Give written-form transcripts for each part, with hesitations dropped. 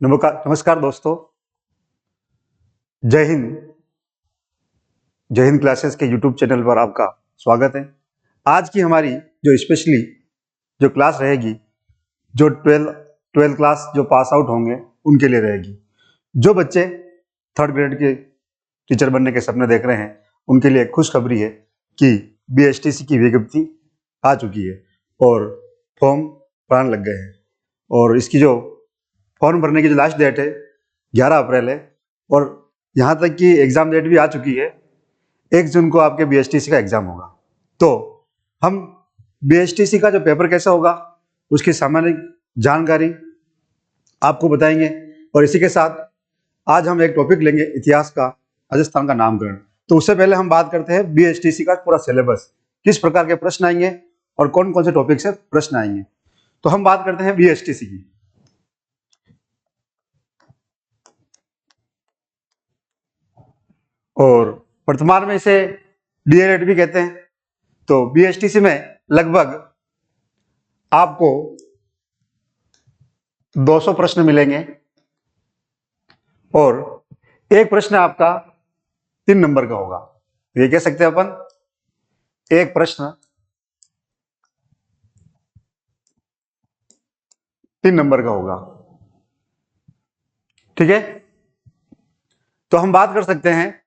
नमस्कार नमस्कार दोस्तों। जय हिंद। जय हिंद क्लासेस के यूट्यूब चैनल पर आपका स्वागत है। आज की हमारी जो क्लास रहेगी, जो 12 क्लास जो पास आउट होंगे उनके लिए रहेगी। जो बच्चे 3rd ग्रेड के टीचर बनने के सपने देख रहे हैं उनके लिए खुशखबरी है कि BSTC की विज्ञप्ति आ चुकी है और फॉर्म भरने लग गए हैं। और इसकी जो फॉर्म भरने की जो लास्ट डेट है 11 अप्रैल है और यहाँ तक कि एग्ज़ाम डेट भी आ चुकी है। 1 जून को आपके BSTC का एग्ज़ाम होगा। तो हम BSTC का जो पेपर कैसा होगा उसकी सामान्य जानकारी आपको बताएंगे और इसी के साथ आज हम एक टॉपिक लेंगे इतिहास का, राजस्थान का नामकरण। तो उससे पहले हम बात करते हैं BSTC का पूरा सिलेबस, किस प्रकार के प्रश्न आएंगे और कौन कौन से टॉपिक से प्रश्न आएंगे। तो हम बात करते हैं BSTC की। और वर्तमान में इसे DLED भी कहते हैं। तो BSTC में लगभग आपको 200 प्रश्न मिलेंगे और एक प्रश्न आपका 3 नंबर का होगा। ये कह सकते हैं अपन, एक प्रश्न 3 नंबर का होगा। ठीक है, तो हम बात कर सकते हैं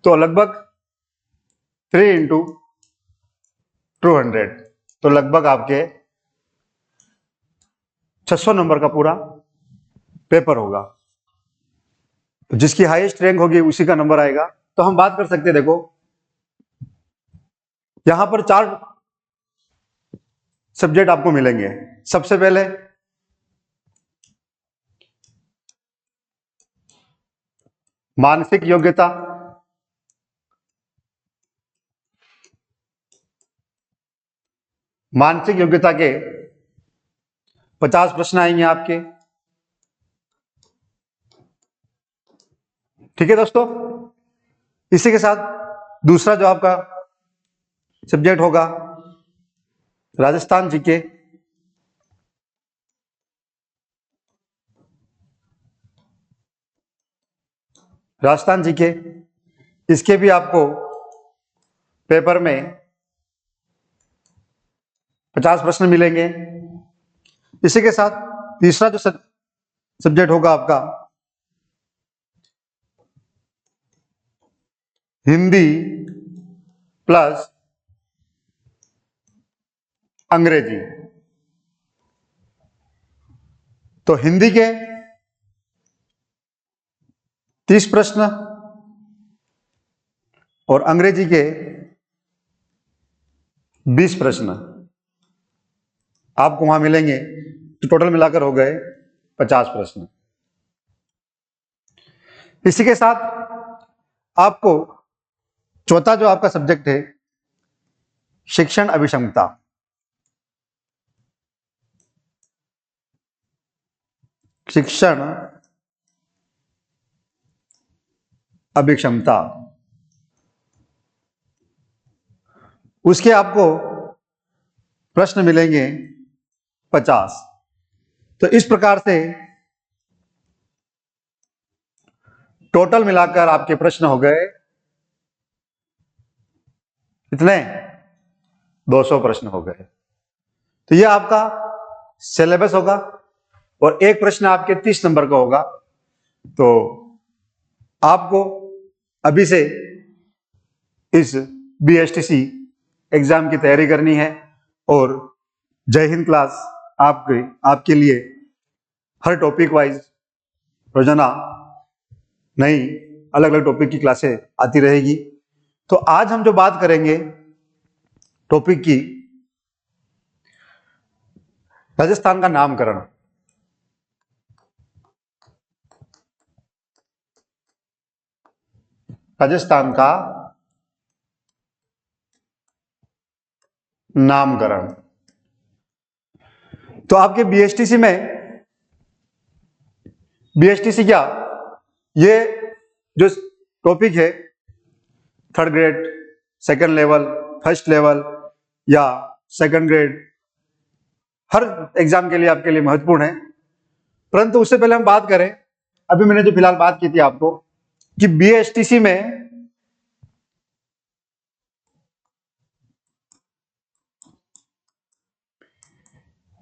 तो लगभग 3 × 200, तो लगभग आपके 600 नंबर का पूरा पेपर होगा। तो जिसकी हाईएस्ट रैंक होगी उसी का नंबर आएगा। तो हम बात कर सकते हैं, देखो यहां पर 4 सब्जेक्ट आपको मिलेंगे। सबसे पहले मानसिक योग्यता, मानसिक योग्यता के 50 प्रश्न आएंगे आपके। ठीक है दोस्तों, इसी के साथ दूसरा जो आपका सब्जेक्ट होगा राजस्थान जीके, राजस्थान जीके, इसके भी आपको पेपर में 50 प्रश्न मिलेंगे। इसी के साथ तीसरा जो सब्जेक्ट होगा आपका हिंदी प्लस अंग्रेजी। तो हिंदी के 30 प्रश्न और अंग्रेजी के 20 प्रश्न आपको वहां मिलेंगे। तो टोटल मिलाकर हो गए 50 प्रश्न। इसी के साथ आपको चौथा जो आपका सब्जेक्ट है शिक्षण अभिक्षमता, शिक्षण अभिक्षमता, उसके आपको प्रश्न मिलेंगे 50। तो इस प्रकार से टोटल मिलाकर आपके प्रश्न हो गए कितने? 200 प्रश्न हो गए। तो ये आपका सिलेबस होगा और एक प्रश्न आपके 30 नंबर का होगा। तो आपको अभी से इस BSTC एग्जाम की तैयारी करनी है और जय हिंद क्लास आपके लिए हर टॉपिक वाइज रोजाना नई अलग अलग टॉपिक की क्लासें आती रहेगी। तो आज हम जो बात करेंगे टॉपिक की, राजस्थान का नामकरण। राजस्थान का नामकरण। तो आपके BSTC में BSTC क्या, ये जो टॉपिक है 3rd grade, 2nd level, 1st level या 2nd ग्रेड, हर एग्जाम के लिए आपके लिए महत्वपूर्ण है। परंतु उससे पहले हम बात करें, अभी मैंने जो फिलहाल बात की थी आपको कि बीएसटीसी में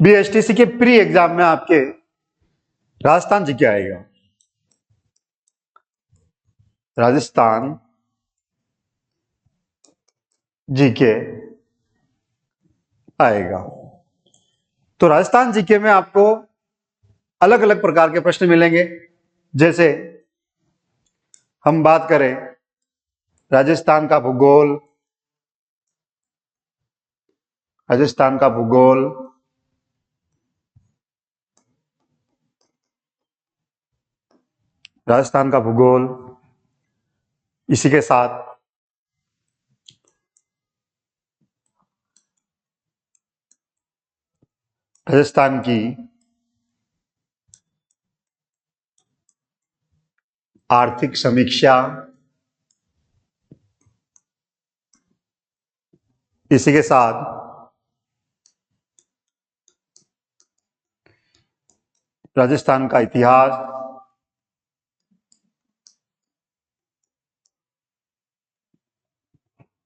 बीएसटीसी के प्री एग्जाम में आपके राजस्थान जीके आएगा, राजस्थान जीके आएगा। तो राजस्थान जीके में आपको अलग अलग प्रकार के प्रश्न मिलेंगे। जैसे हम बात करें राजस्थान का भूगोल, राजस्थान का भूगोल, राजस्थान का भूगोल, इसी के साथ राजस्थान की आर्थिक समीक्षा, इसी के साथ राजस्थान का इतिहास,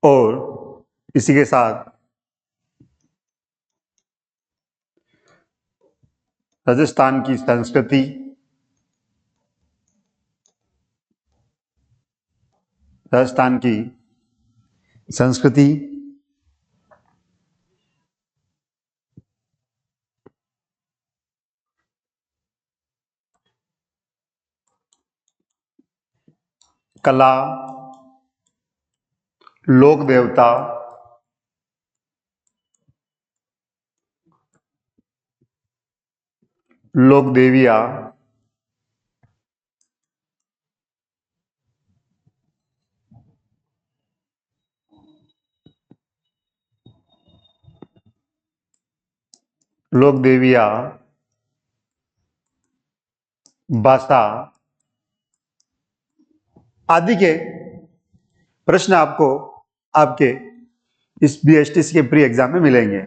और इसी के साथ राजस्थान की संस्कृति, राजस्थान की संस्कृति, कला, लोक देवता, लोक देविया, लोक देविया, भाषा आदि के प्रश्न आपको आपके इस बीएसटीसी के प्री एग्जाम में मिलेंगे।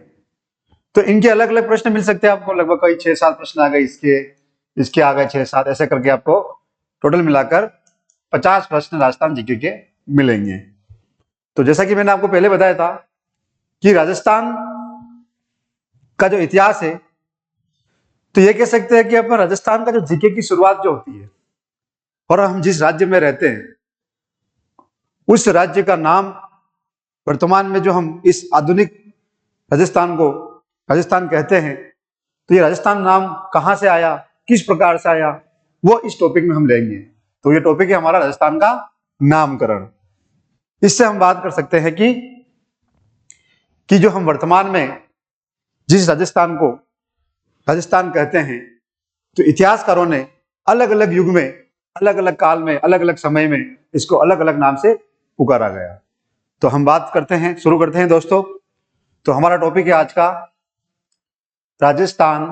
तो इनके अलग अलग प्रश्न मिल सकते हैं आपको, लगभग कई 6-7 प्रश्न आ गए, इसके आ गए 6-7, ऐसे करके आपको टोटल मिलाकर 50 प्रश्न राजस्थान जीके के मिलेंगे। तो जैसा कि मैंने आपको पहले बताया था कि राजस्थान का जो इतिहास है, तो ये कह सकते हैं कि अपन राजस्थान का जो जीके की शुरुआत जो होती है, और हम जिस राज्य में रहते हैं उस राज्य का नाम वर्तमान में जो हम इस आधुनिक राजस्थान को राजस्थान कहते हैं, तो ये राजस्थान नाम कहां से आया, किस प्रकार से आया, वो इस टॉपिक में हम लेंगे। तो ये टॉपिक है हमारा राजस्थान का नामकरण। इससे हम बात कर सकते हैं कि जो हम वर्तमान में जिस राजस्थान को राजस्थान कहते हैं, तो इतिहासकारों ने अलग अलग युग में, अलग अलग काल में, अलग अलग समय में इसको अलग अलग नाम से पुकारा गया। तो हम बात करते हैं, शुरू करते हैं दोस्तों। तो हमारा टॉपिक है आज का राजस्थान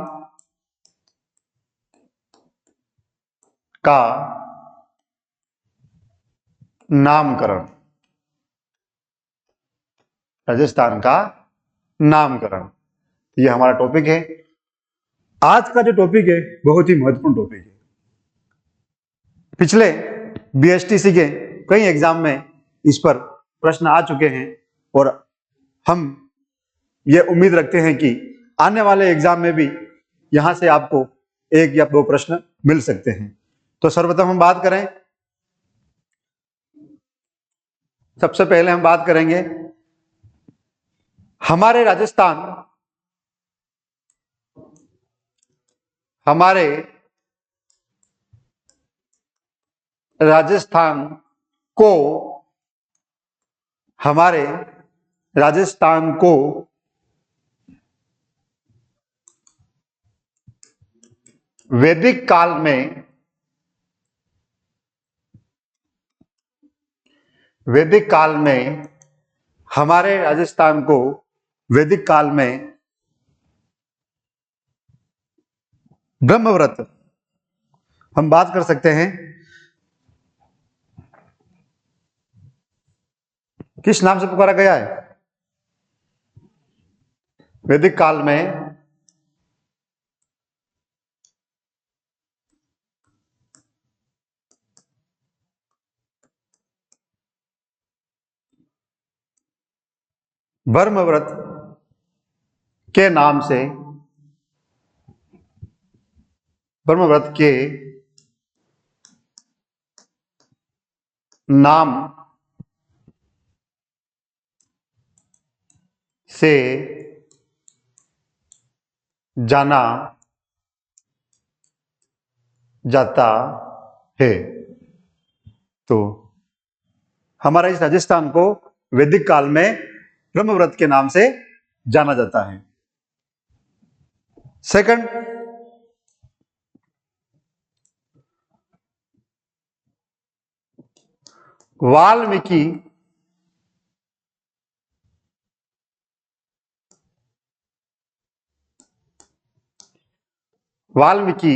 का नामकरण, राजस्थान का नामकरण, ये हमारा टॉपिक है। आज का जो टॉपिक है बहुत ही महत्वपूर्ण टॉपिक है। पिछले बीएसटीसी के कई एग्जाम में इस पर प्रश्न आ चुके हैं, और हम ये उम्मीद रखते हैं कि आने वाले एग्जाम में भी यहां से आपको 1 या 2 प्रश्न मिल सकते हैं। तो सर्वप्रथम हम बात करें, सबसे पहले हम बात करेंगे हमारे राजस्थान को हमारे राजस्थान को वैदिक काल में हमारे राजस्थान को वैदिक काल में ब्रह्मव्रत, हम बात कर सकते हैं किस नाम से पुकारा गया है? वैदिक काल में ब्रह्मव्रत के नाम से, ब्रह्मव्रत के नाम से जाना जाता है। तो हमारा इस राजस्थान को वैदिक काल में ब्रह्मव्रत के नाम से जाना जाता है। सेकंड, वाल्मीकि वाल्मीकि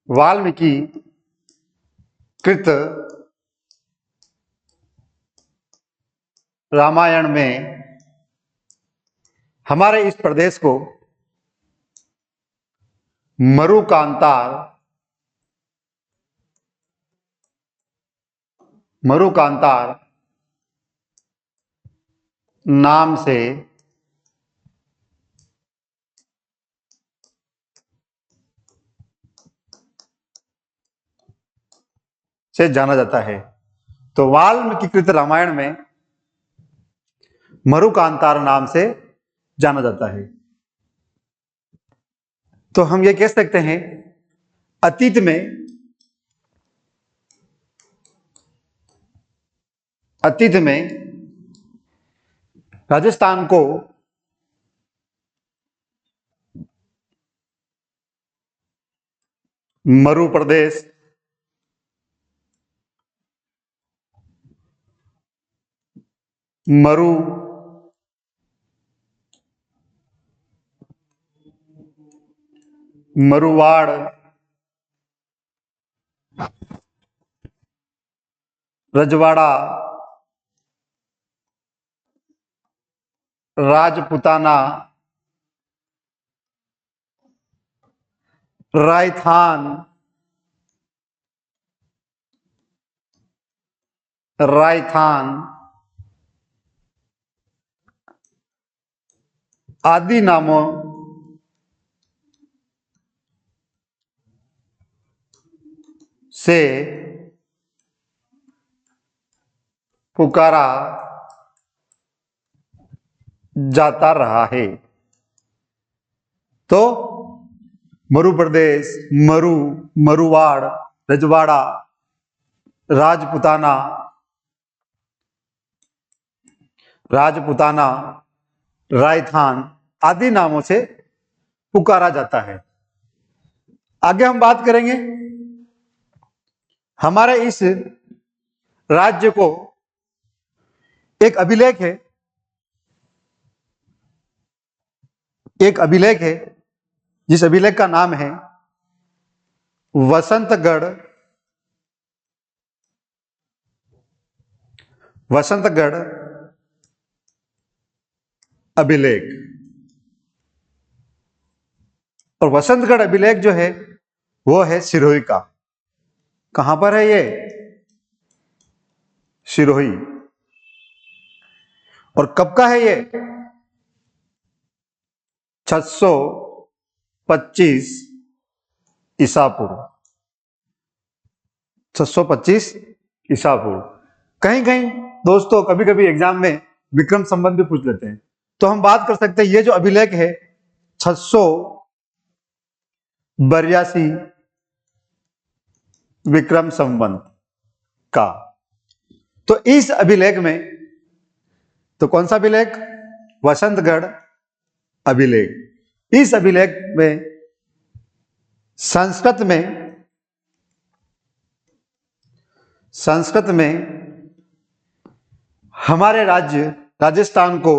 वाल्मीकि कृत रामायण में हमारे इस प्रदेश को मरुकांतार नाम से जाना जाता है। तो वाल्मीकि कृत रामायण में मरुकांतार नाम से जाना जाता है। तो हम ये कह सकते हैं, अतीत में राजस्थान को मरु प्रदेश, मरु मरुवाड़, रजवाड़ा, राजपुताना, रायथान, आदि नामों से पुकारा जाता रहा है। तो मरु प्रदेश, मरु, मरुवाड़, रजवाड़ा, राजपुताना, रायथान आदि नामों से पुकारा जाता है। आगे हम बात करेंगे, हमारे इस राज्य को एक अभिलेख है, जिस अभिलेख का नाम है वसंतगढ़ अभिलेख। और वसंतगढ़ अभिलेख जो है वो है सिरोही का। कहां पर है ये? सिरोही। और कब का है ये? 625 ईसा पूर्व। 625 ईसा पूर्व। कहीं कहीं दोस्तों कभी कभी एग्जाम में विक्रम संवत भी पूछ लेते हैं, तो हम बात कर सकते हैं ये जो अभिलेख है 682 विक्रम संवत का। तो इस अभिलेख में, तो कौन सा अभिलेख? वसंतगढ़ अभिलेख। इस अभिलेख में संस्कृत में हमारे राज्य राजस्थान को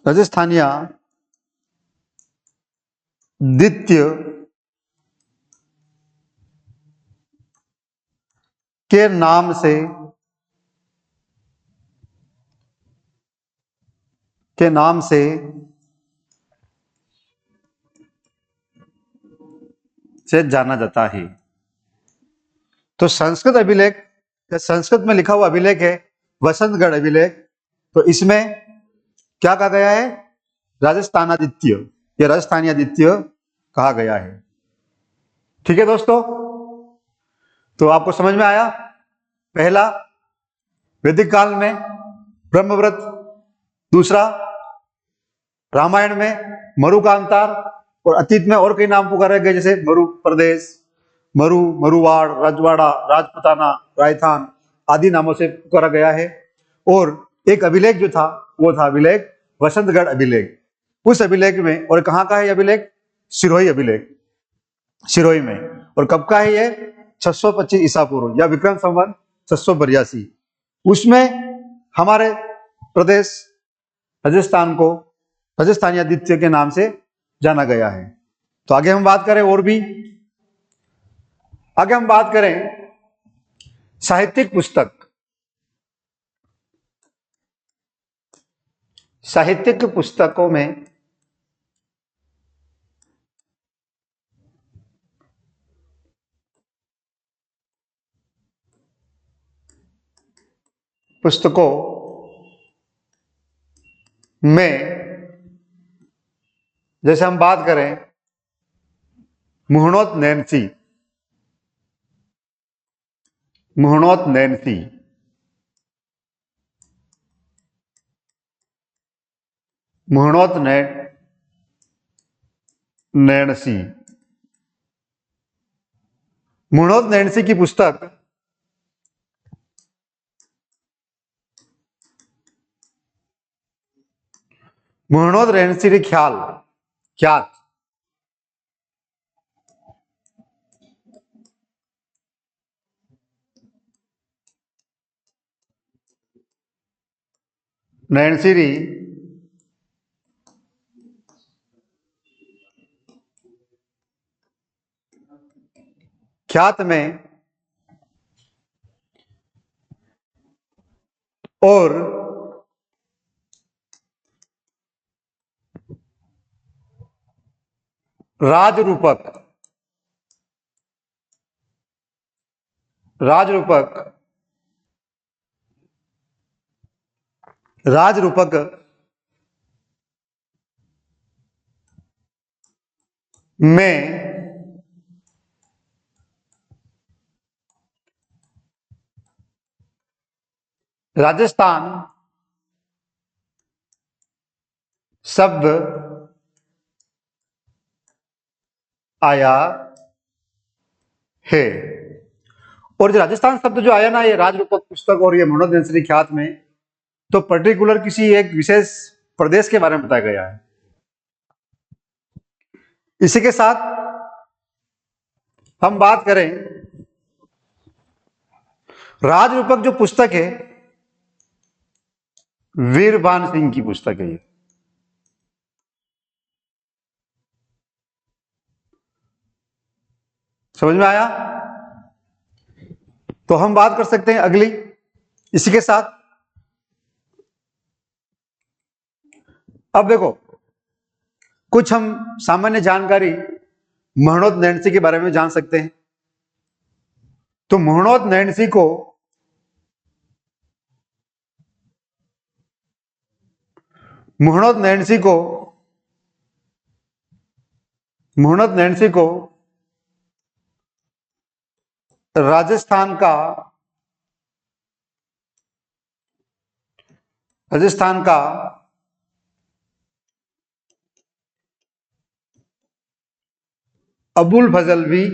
राजस्थानिया द्वितीय के नाम से के नाम से जाना जाता है। तो संस्कृत अभिलेख या संस्कृत में लिखा हुआ अभिलेख है वसंतगढ़ अभिलेख। तो इसमें क्या कहा गया है? राजस्थानादित्य या राजस्थानी आदित्य कहा गया है। ठीक है दोस्तों, तो आपको समझ में आया? पहला वैदिक काल में ब्रह्मव्रत, दूसरा रामायण में मरु कांतार, और अतीत में और कई नाम पुकारे गए जैसे मरु प्रदेश, मरु, मरुवाड़, राजवाड़ा, राजपुताना, रायथान आदि नामों से पुकारा गया है। और एक अभिलेख जो था वो था अभिलेख वसंतगढ़ अभिलेख। उस अभिलेख में, और कहाँ का है यह अभिलेख? सिरोही अभिलेख, सिरोही में। और कब का है ये? 625 ईसा पूर्व या विक्रम संवत 682। उसमें हमारे प्रदेश राजस्थान को राजस्थानी आदित्य के नाम से जाना गया है। तो आगे हम बात करें, और भी आगे हम बात करें साहित्यिक पुस्तक। साहित्यिक पुस्तकों में जैसे हम बात करें Muhnot Nancy, Muhnot Nancy, Muhnot Nancy, Muhnot Nancy की पुस्तक मुहणोत नैन्सी री ख्याल ख्यात नैन्सी री ख्यात में और राजरूपक राजरूपक राजरूपक में राजस्थान शब्द आया है। और जो राजस्थान शब्द जो आया ना, ये राजरूपक पुस्तक और ये मुहणोत नैन्सी ख्यात में, तो पर्टिकुलर किसी एक विशेष प्रदेश के बारे में बताया गया है। इसी के साथ हम बात करें राजरूपक जो पुस्तक है वीरभान सिंह की पुस्तक है ये। समझ में आया? तो हम बात कर सकते हैं अगली, इसी के साथ। अब देखो, कुछ हम सामान्य जानकारी मुहणोत नैन्सी के बारे में जान सकते हैं। तो मुहणोत नैन्सी को मुहणोत नैन्सी को मुहणोत नैन्सी को राजस्थान का अबुल फजल भी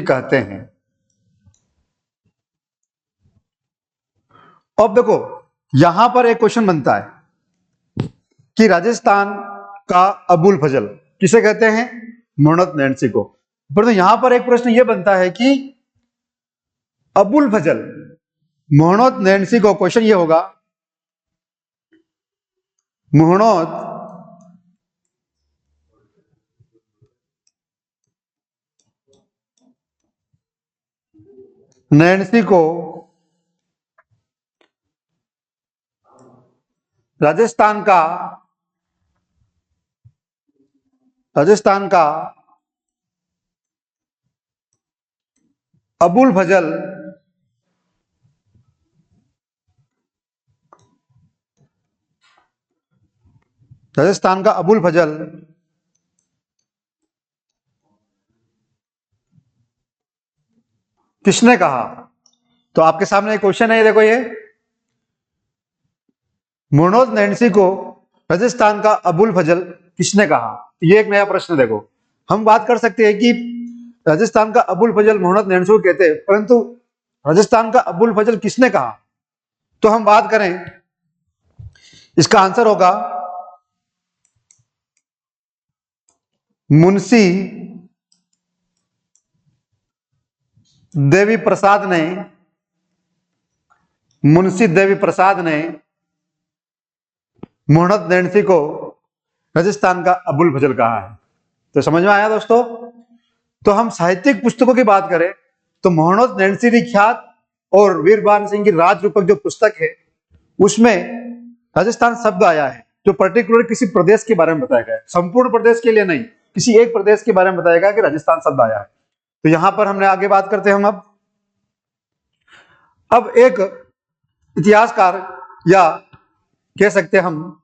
कहते हैं। अब देखो, यहां पर एक क्वेश्चन बनता है कि राजस्थान का अबुल फजल किसे कहते हैं? मुहणोत नैन्सी को। परंतु यहां पर एक प्रश्न यह बनता है कि अबुल फजल मुहणोत नैन्सी को, क्वेश्चन ये होगा मुहणोत नैन्सी को राजस्थान का अबुल फजल किसने कहा? तो आपके सामने एक क्वेश्चन है, ये देखो, ये मुर्नोज नैन्सी को राजस्थान का अबुल फजल किसने कहा? ये एक नया प्रश्न। देखो, हम बात कर सकते हैं कि राजस्थान का अबुल फजल मुर्नोज नैन्सी को कहते हैं, परंतु राजस्थान का अबुल फजल किसने कहा? तो हम बात करें, इसका आंसर होगा मुंशी देवी प्रसाद ने मुर्नोज नैन्सी को राजस्थान का अबुल फजल कहा है। तो समझ में आया दोस्तों? तो हम साहित्यिक पुस्तकों की बात करें तो मुर्नोज नैन्सी की ख्यात और वीरबान सिंह की राज रूपक जो पुस्तक है, उसमें राजस्थान शब्द आया है, जो पर्टिकुलर किसी प्रदेश के बारे में बताया गया है, संपूर्ण प्रदेश के लिए नहीं, किसी एक प्रदेश के बारे में बताया गया कि राजस्थान शब्द आया है। तो यहां पर हमने आगे बात करते हैं हम अब एक इतिहासकार, या कह सकते हैं हम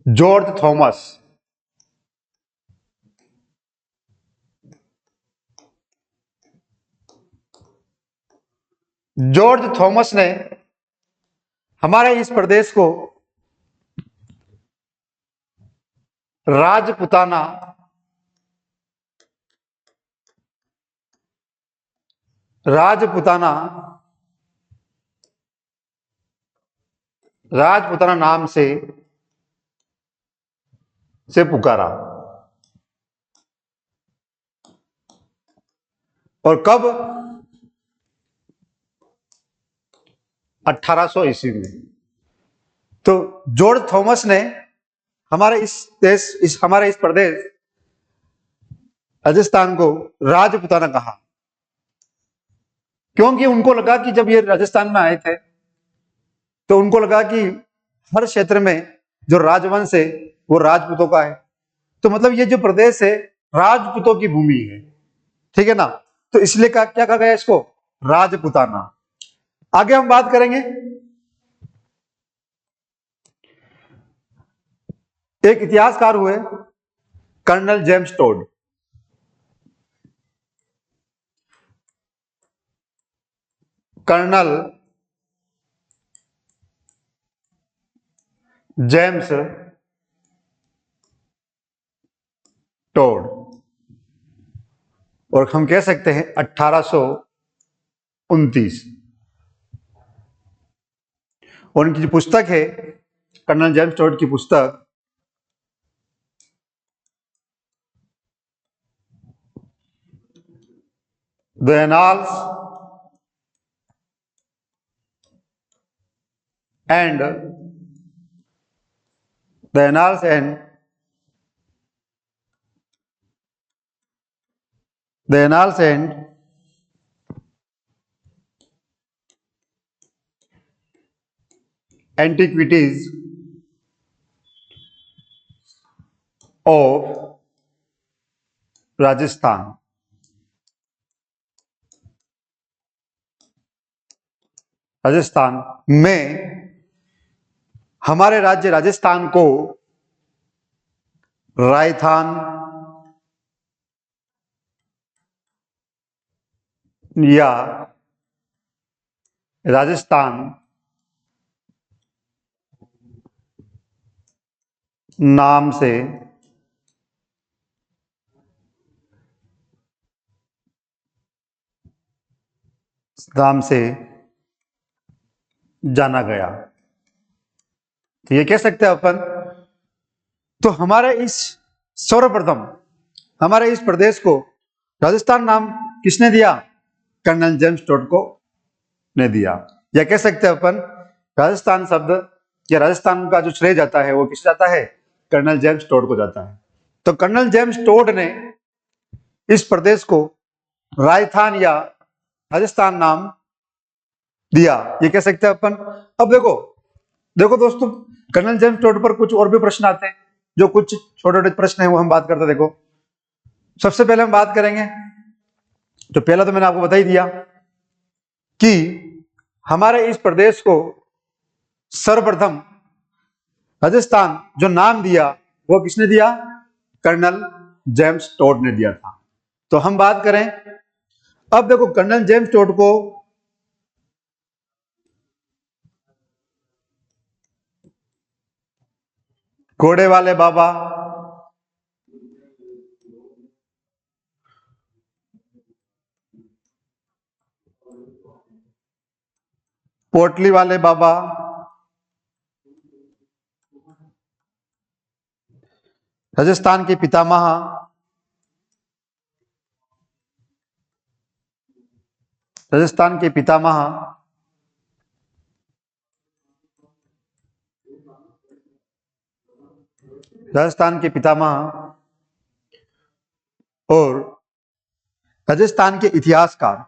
जॉर्ज थॉमस ने हमारे इस प्रदेश को राजपुताना नाम से पुकारा। और कब? 1800 ईस्वी में। तो जॉर्ज थॉमस ने हमारे इस प्रदेश राजस्थान को राजपुताना कहा, क्योंकि उनको लगा कि जब ये राजस्थान में आए थे तो उनको लगा कि हर क्षेत्र में जो राजवंश है वो राजपूतों का है। तो मतलब ये जो प्रदेश है राजपूतों की भूमि है, ठीक है ना? तो इसलिए क्या कहा गया इसको? राजपुताना। आगे हम बात करेंगे, एक इतिहासकार हुए colonel James Tod. Colonel James Tod, और हम कह सकते हैं 1829। और उनकी जो पुस्तक है, कर्नल जेम्स टोड की पुस्तक the annals and antiquities of Rajasthan में हमारे राज्य राजस्थान को रायथान या राजस्थान नाम से जाना गया। तो ये कह सकते हैं अपन, तो सर्वप्रथम हमारे इस प्रदेश को राजस्थान नाम किसने दिया? कर्नल जेम्स टोड को ने दिया। या कह सकते हैं अपन, राजस्थान शब्द या राजस्थान का जो श्रेय जाता है वो किस जाता है? कर्नल जेम्स टोड को जाता है। तो कर्नल जेम्स टोड ने इस प्रदेश को राजस्थान या राजस्थान नाम दिया, ये कह सकते हैं अपन। अब देखो देखो दोस्तों, कर्नल जेम्स टोड पर कुछ और भी प्रश्न आते हैं, जो कुछ छोटे छोटे प्रश्न है वो हम बात करते हैं। देखो सबसे पहले हम बात करेंगे, जो पहला तो मैंने आपको बता ही दिया कि हमारे इस प्रदेश को सर्वप्रथम राजस्थान जो नाम दिया वो किसने दिया? कर्नल जेम्स टोड ने दिया था। तो हम बात करें, अब देखो कर्नल जेम्स टोड को घोड़े वाले बाबा, पोटली वाले बाबा, राजस्थान के पितामह, राजस्थान के पितामह, राजस्थान के पितामह और राजस्थान के इतिहासकार,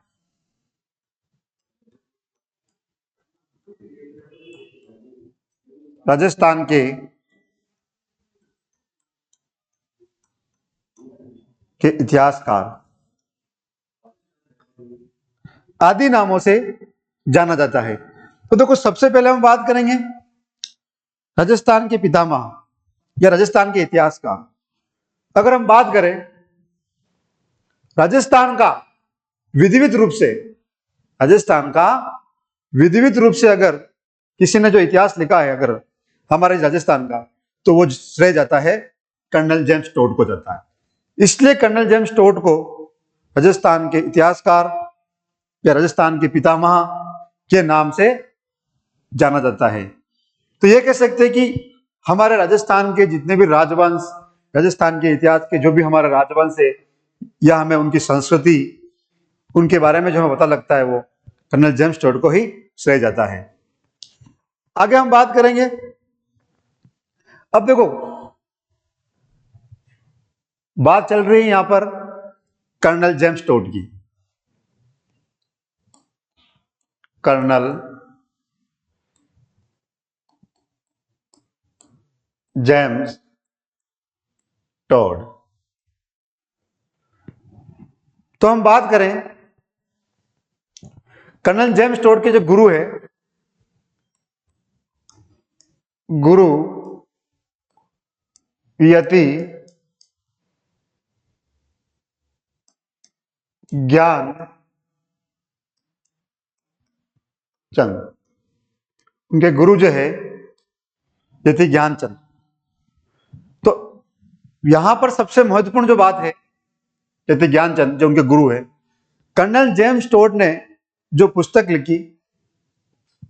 राजस्थान के इतिहासकार आदि नामों से जाना जाता है। तो देखो सबसे पहले हम बात करेंगे राजस्थान के पितामह या राजस्थान के इतिहासकार। अगर हम बात करें राजस्थान का विधिवत रूप से, राजस्थान का विधिवत रूप से अगर किसी ने जो इतिहास लिखा है अगर हमारे राजस्थान का, तो वो श्रेय जाता है कर्नल जेम्स टोड को जाता है। इसलिए कर्नल जेम्स टोड को राजस्थान के इतिहासकार या राजस्थान के पितामह के नाम से जाना जाता है। तो ये कह सकते हैं कि हमारे राजस्थान के जितने भी राजवंश, राजस्थान के इतिहास के जो भी हमारा राजवंश है या हमें उनकी संस्कृति, उनके बारे में जो हमें पता लगता है वो कर्नल जेम्स टोड को ही श्रेय जाता है। आगे हम बात करेंगे, अब देखो बात चल रही है यहां पर कर्नल जेम्स टोड की। कर्नल जेम्स टोड, तो हम बात करें कर्नल जेम्स टोड के जो गुरु है, गुरु यति ज्ञान चंद, उनके गुरु जो है यति ज्ञानचंद। तो यहां पर सबसे महत्वपूर्ण जो बात है, यति ज्ञानचंद जो उनके गुरु है, कर्नल जेम्स टोड ने जो पुस्तक लिखी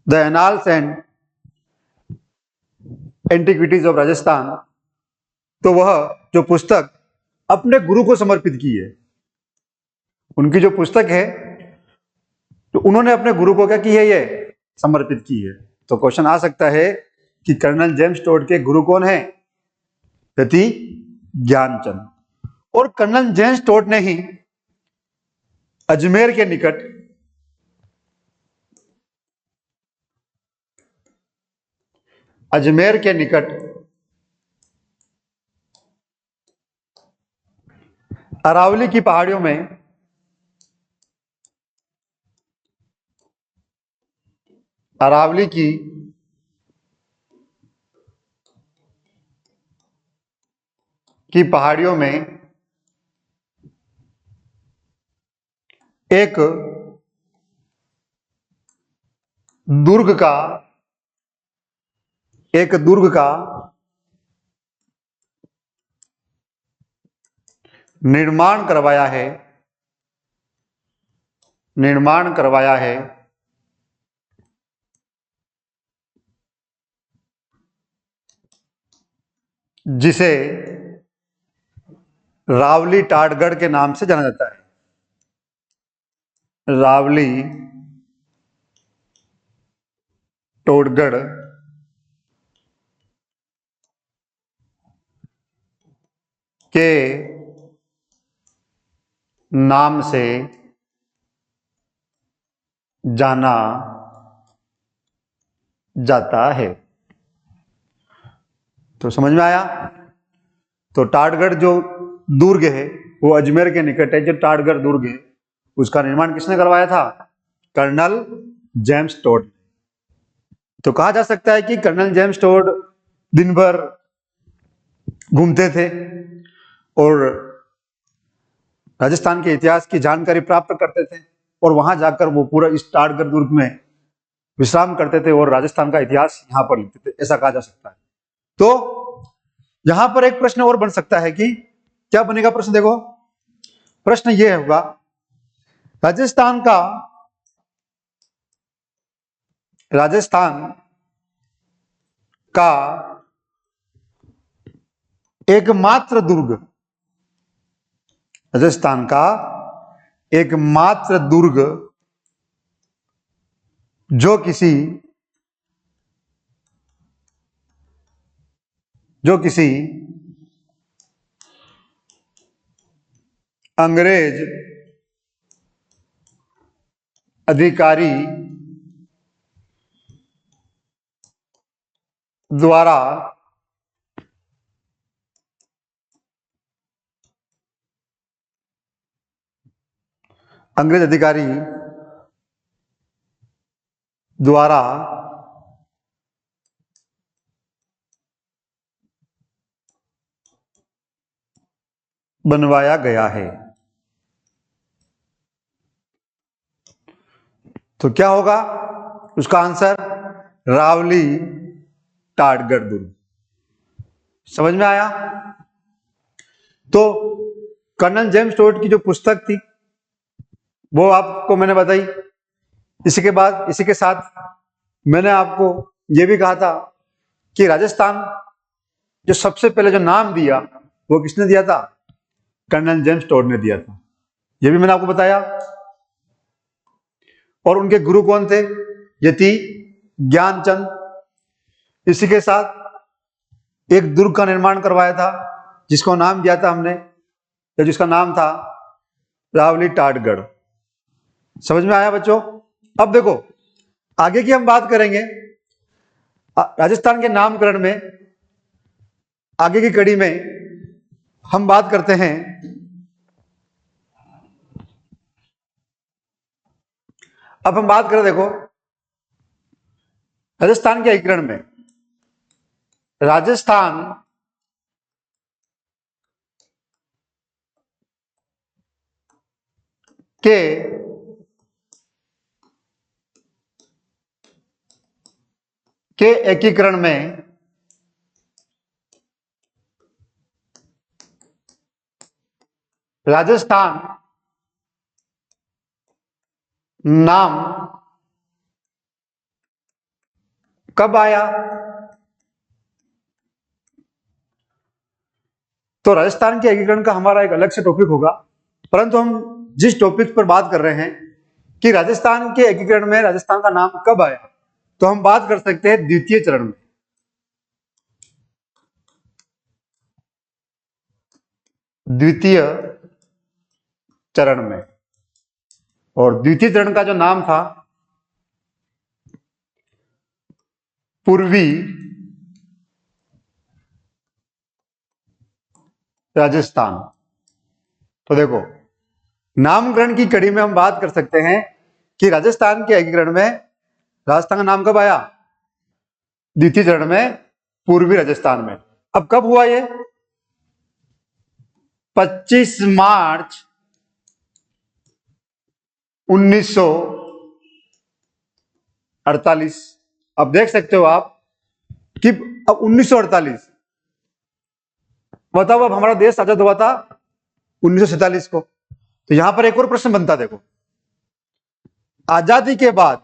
the annals and antiquities of Rajasthan, तो वह जो पुस्तक अपने गुरु को समर्पित की है। उनकी जो पुस्तक है तो उन्होंने अपने गुरु को क्या की है? ये समर्पित की है। तो क्वेश्चन आ सकता है कि कर्नल जेम्स टोड के गुरु कौन है? यति ज्ञानचंद। और कर्नल जेम्स टोड ने ही अजमेर के निकट अजमेर के निकट अरावली की पहाड़ियों में अरावली की पहाड़ियों में एक दुर्ग का निर्माण करवाया है जिसे रावली टाटगढ़ के नाम से जाना जाता है। रावली टोडगढ़ के नाम से जाना जाता है। तो समझ में आया? तो टाटगढ़ जो दुर्ग है वो अजमेर के निकट है। जो टाटगढ़ दुर्ग है उसका निर्माण किसने करवाया था? Colonel James Tod. तो कहा जा सकता है कि कर्नल जेम्स टोड दिन भर घूमते थे और राजस्थान के इतिहास की जानकारी प्राप्त करते थे और वहां जाकर वो पूरा इस टाटगढ़ दुर्ग में विश्राम करते थे और राजस्थान का इतिहास यहाँ पर लिखते थे, ऐसा कहा जा सकता है। तो यहां पर एक प्रश्न और बन सकता है कि क्या बनेगा प्रश्न? देखो प्रश्न ये होगा, राजस्थान का एकमात्र दुर्ग, राजस्थान का एकमात्र दुर्ग जो किसी अंग्रेज अधिकारी द्वारा बनवाया गया है। तो क्या होगा उसका आंसर? रावली टाटगढ़ दुर्ग। समझ में आया? तो कर्नल जेम्स टोड की जो पुस्तक थी वो आपको मैंने बताई। इसी के साथ मैंने आपको यह भी कहा था कि राजस्थान जो सबसे पहले जो नाम दिया वो किसने दिया था? कर्नल जेम्स टोड ने दिया था। यह भी मैंने आपको बताया। और उनके गुरु कौन थे? यति ज्ञानचंद। इसी के साथ एक दुर्ग का निर्माण करवाया था जिसको नाम दिया था हमने, या जिसका नाम था रावली टाटगढ़। समझ में आया बच्चों? अब देखो आगे की हम बात करेंगे राजस्थान के नामकरण में। आगे की कड़ी में हम बात करते हैं अब हम बात करें, देखो राजस्थान के एकीकरण में राजस्थान के एकीकरण में राजस्थान नाम कब आया? तो राजस्थान के एकीकरण का हमारा एक अलग से टॉपिक होगा, परंतु हम जिस टॉपिक पर बात कर रहे हैं कि राजस्थान के एकीकरण में राजस्थान का नाम कब आया, तो हम बात कर सकते हैं द्वितीय चरण में। द्वितीय चरण में। और द्वितीय चरण का जो नाम था पूर्वी राजस्थान। तो देखो नामकरण की कड़ी में हम बात कर सकते हैं कि राजस्थान के एकीकरण में राजस्थान का नाम कब आया? द्वितीय चरण में पूर्वी राजस्थान में। अब कब हुआ ये? 25 मार्च 1948। अब देख सकते हो आप कि अब 1948, बताओ अब हमारा देश आजाद हुआ था 1947 को। तो यहां पर एक और प्रश्न बनता, देखो आजादी के बाद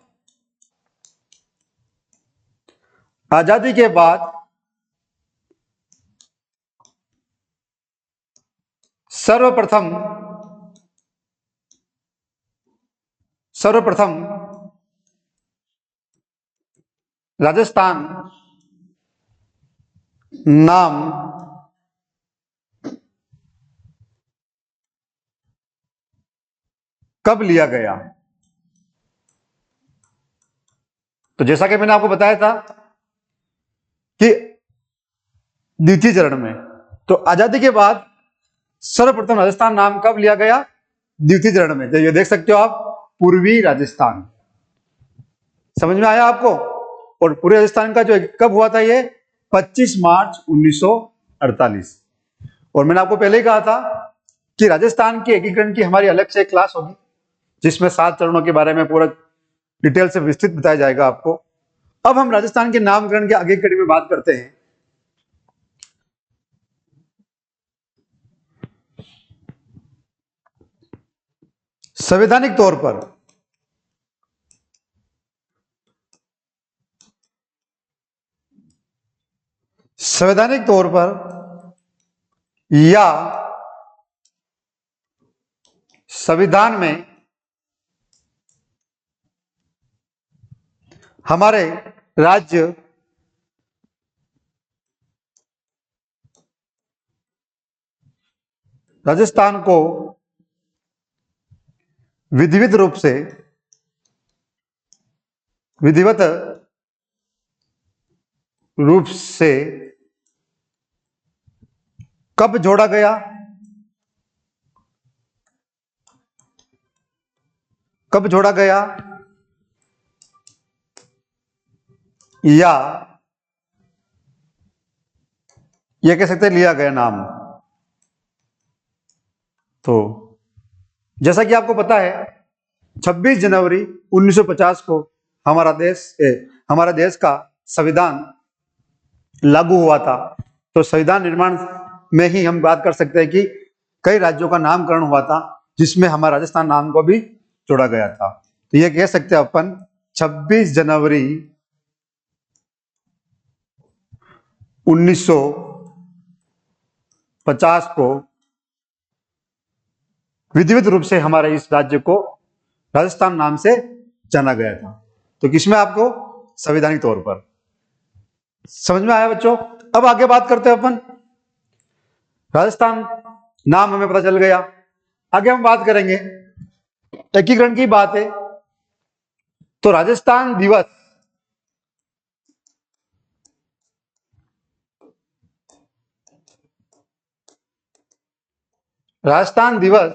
सर्वप्रथम राजस्थान नाम कब लिया गया? तो जैसा कि मैंने आपको बताया था कि द्वितीय चरण में, तो आजादी के बाद सर्वप्रथम राजस्थान नाम कब लिया गया? द्वितीय चरण में। तो ये देख सकते हो आप, पूर्वी राजस्थान। समझ में आया आपको? और पूर्वी राजस्थान का जो कब हुआ था, ये 25 मार्च 1948। और मैंने आपको पहले ही कहा था कि राजस्थान के एकीकरण की हमारी अलग से एक क्लास होगी, जिसमें 7 चरणों के बारे में पूरा डिटेल से विस्तृत बताया जाएगा आपको। अब हम राजस्थान के नामकरण के आगे कड़ी में बात करते हैं। संवैधानिक तौर पर या संविधान में हमारे राज्य राजस्थान को विधिवत रूप से कब जोड़ा गया? कब जोड़ा गया या ये कह सकते हैं लिया गया नाम? तो जैसा कि आपको पता है, 26 जनवरी 1950 को हमारा देश का संविधान लागू हुआ था। तो संविधान निर्माण में ही हम बात कर सकते हैं कि कई राज्यों का नामकरण हुआ था, जिसमें हमारा राजस्थान नाम को भी जोड़ा गया था। तो ये कह सकते हैं अपन 26 जनवरी 1950 को विधिवत रूप से हमारे इस राज्य को राजस्थान नाम से जाना गया था। तो किसमें? आपको संवैधानिक तौर पर। समझ में आया बच्चों? अब आगे बात करते हैं अपन। राजस्थान नाम हमें पता चल गया। आगे हम बात करेंगे, एकीकरण की बात है तो राजस्थान दिवस राजस्थान दिवस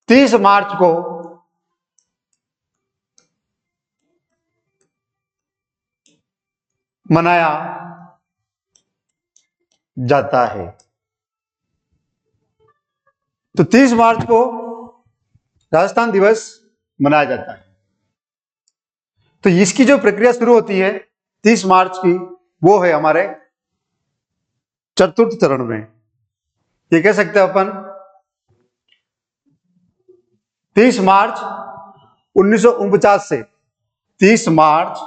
30 मार्च को मनाया जाता है। तो 30 मार्च को राजस्थान दिवस मनाया जाता है। तो इसकी जो प्रक्रिया शुरू होती है 30 मार्च की, वो है हमारे चतुर्थ चरण में। ये कह सकते हैं अपन 30 मार्च 1949 से 30 मार्च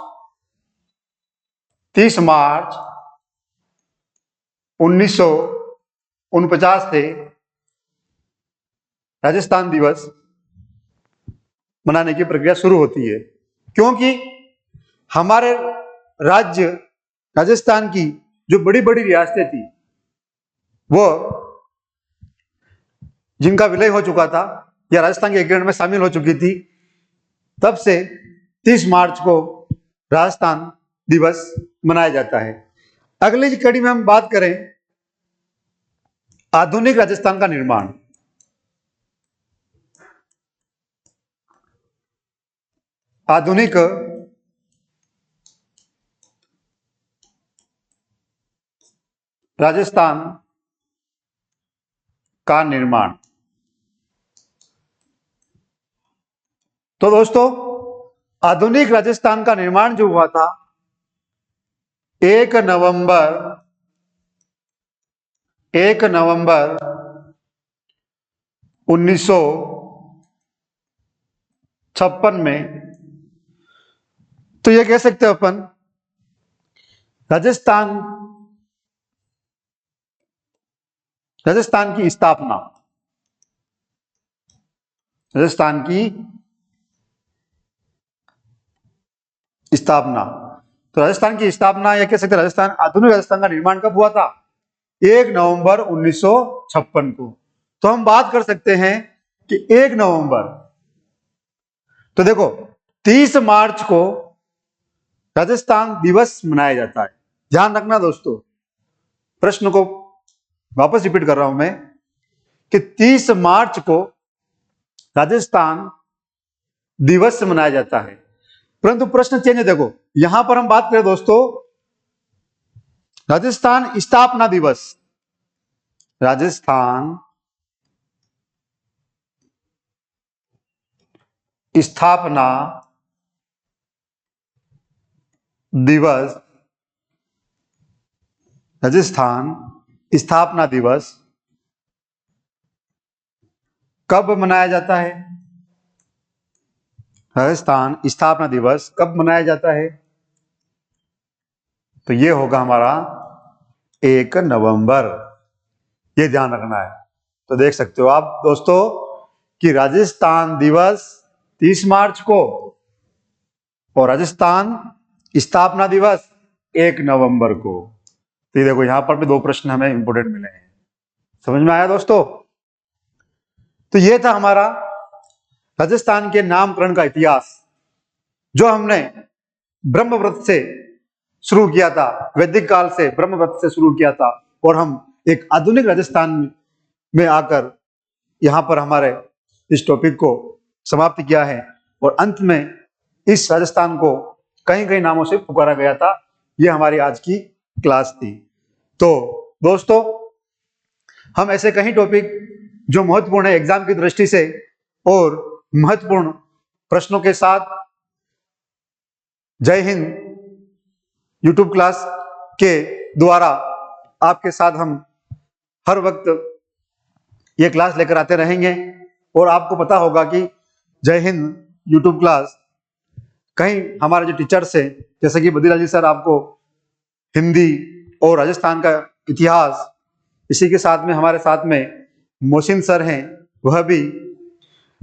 1949 से राजस्थान दिवस मनाने की प्रक्रिया शुरू होती है, क्योंकि हमारे राज्य राजस्थान की जो बड़ी बड़ी रियासतें थी, वो जिनका विलय हो चुका था या राजस्थान के एकीकरण में शामिल हो चुकी थी, तब से 30 मार्च को राजस्थान दिवस मनाया जाता है। अगली कड़ी में हम बात करें आधुनिक राजस्थान का निर्माण। आधुनिक राजस्थान का निर्माण। तो दोस्तों, आधुनिक राजस्थान का निर्माण जो हुआ था 1 नवंबर 1956 में। तो ये कह सकते हैं अपन राजस्थान की स्थापना, राजस्थान की स्थापना। तो राजस्थान की स्थापना या कह सकते हैं राजस्थान, आधुनिक राजस्थान का निर्माण कब हुआ था? 1 नवंबर 1956 को। तो हम बात कर सकते हैं कि 1 नवंबर, तो देखो 30 मार्च को राजस्थान दिवस मनाया जाता है। ध्यान रखना दोस्तों, प्रश्न को वापस रिपीट कर रहा हूं मैं कि 30 मार्च को राजस्थान दिवस मनाया जाता है, परंतु प्रश्न चेंज है। देखो यहां पर हम बात करें दोस्तों राजस्थान स्थापना दिवस, राजस्थान स्थापना दिवस, राजस्थान स्थापना दिवस कब मनाया जाता है? राजस्थान स्थापना दिवस कब मनाया जाता है? तो ये होगा हमारा 1 नवंबर, ये ध्यान रखना है। तो देख सकते हो आप दोस्तों कि राजस्थान दिवस 30 मार्च को और राजस्थान स्थापना दिवस 1 नवंबर को। तो ये देखो यहां पर भी 2 प्रश्न हमें इंपोर्टेंट मिले हैं। समझ में आया दोस्तों? तो ये था हमारा राजस्थान के नामकरण का इतिहास, जो हमने ब्रह्मव्रत से शुरू किया था, वैदिक काल से ब्रह्मव्रत से शुरू किया था, और हम एक आधुनिक राजस्थान में आकर यहां पर हमारे इस टॉपिक को समाप्त किया है। और अंत में इस राजस्थान को कई कई नामों से पुकारा गया था। ये हमारी आज की क्लास थी। तो दोस्तों हम ऐसे कई टॉपिक जो महत्वपूर्ण है एग्जाम की दृष्टि से और महत्वपूर्ण प्रश्नों के साथ जय हिंद यूट्यूब क्लास के द्वारा आपके साथ हम हर वक्त ये क्लास लेकर आते रहेंगे। और आपको पता होगा कि जय हिंद यूट्यूब क्लास कहीं हमारे जो टीचर्स हैं, जैसे कि बद्रीलाल जी सर आपको हिंदी और राजस्थान का इतिहास, इसी के साथ में हमारे साथ में मोहसिन सर हैं, वह भी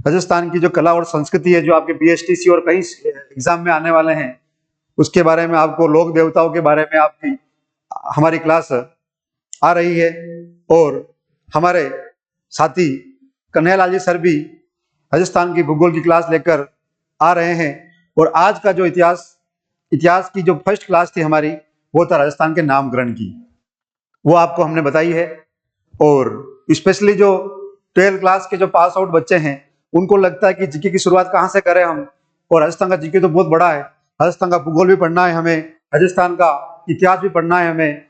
राजस्थान की जो कला और संस्कृति है, जो आपके बीएसटीसी और कई एग्जाम में आने वाले हैं, उसके बारे में आपको लोक देवताओं के बारे में आपकी हमारी क्लास आ रही है। और हमारे साथी कन्हैयालाल जी सर भी राजस्थान की भूगोल की क्लास लेकर आ रहे हैं। और आज का जो इतिहास की जो फर्स्ट क्लास थी हमारी, वो था राजस्थान के नामकरण की, वो आपको हमने बताई है। और स्पेशली जो 12th क्लास के जो पास आउट बच्चे हैं, उनको लगता है कि जीके की शुरुआत कहाँ से करें हम, और राजस्थान का जीके तो बहुत बड़ा है, राजस्थान का भूगोल भी पढ़ना है हमें, राजस्थान का इतिहास भी पढ़ना है हमें,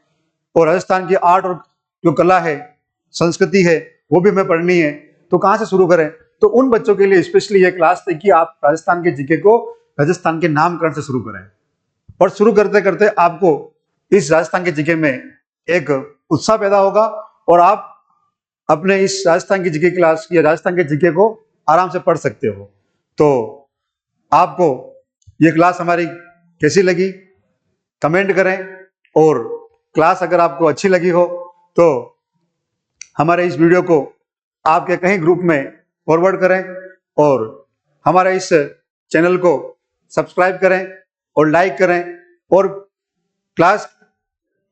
और राजस्थान की आर्ट और जो कला है, संस्कृति है, वो भी हमें पढ़नी है। तो कहाँ से शुरू करें? तो उन बच्चों के लिए स्पेशली ये क्लास थी कि आप राजस्थान के जीके को राजस्थान के नामकरण से शुरू करें। और शुरू करते करते आपको इस राजस्थान के जीके में एक उत्साह पैदा होगा, और आप अपने इस राजस्थान की जीके क्लास या राजस्थान के जीके को आराम से पढ़ सकते हो। तो आपको ये क्लास हमारी कैसी लगी कमेंट करें, और क्लास अगर आपको अच्छी लगी हो तो हमारे इस वीडियो को आपके कहीं ग्रुप में फॉरवर्ड करें, और हमारे इस चैनल को सब्सक्राइब करें और लाइक करें। और क्लास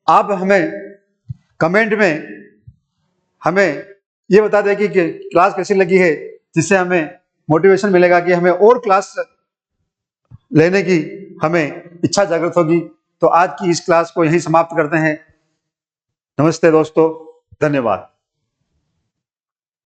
आप हमें कमेंट में हमें ये बता दें कि क्लास कैसी लगी है, जिससे हमें मोटिवेशन मिलेगा कि हमें और क्लास लेने की हमें इच्छा जागृत होगी। तो आज की इस क्लास को यहीं समाप्त करते हैं। नमस्ते दोस्तों, धन्यवाद।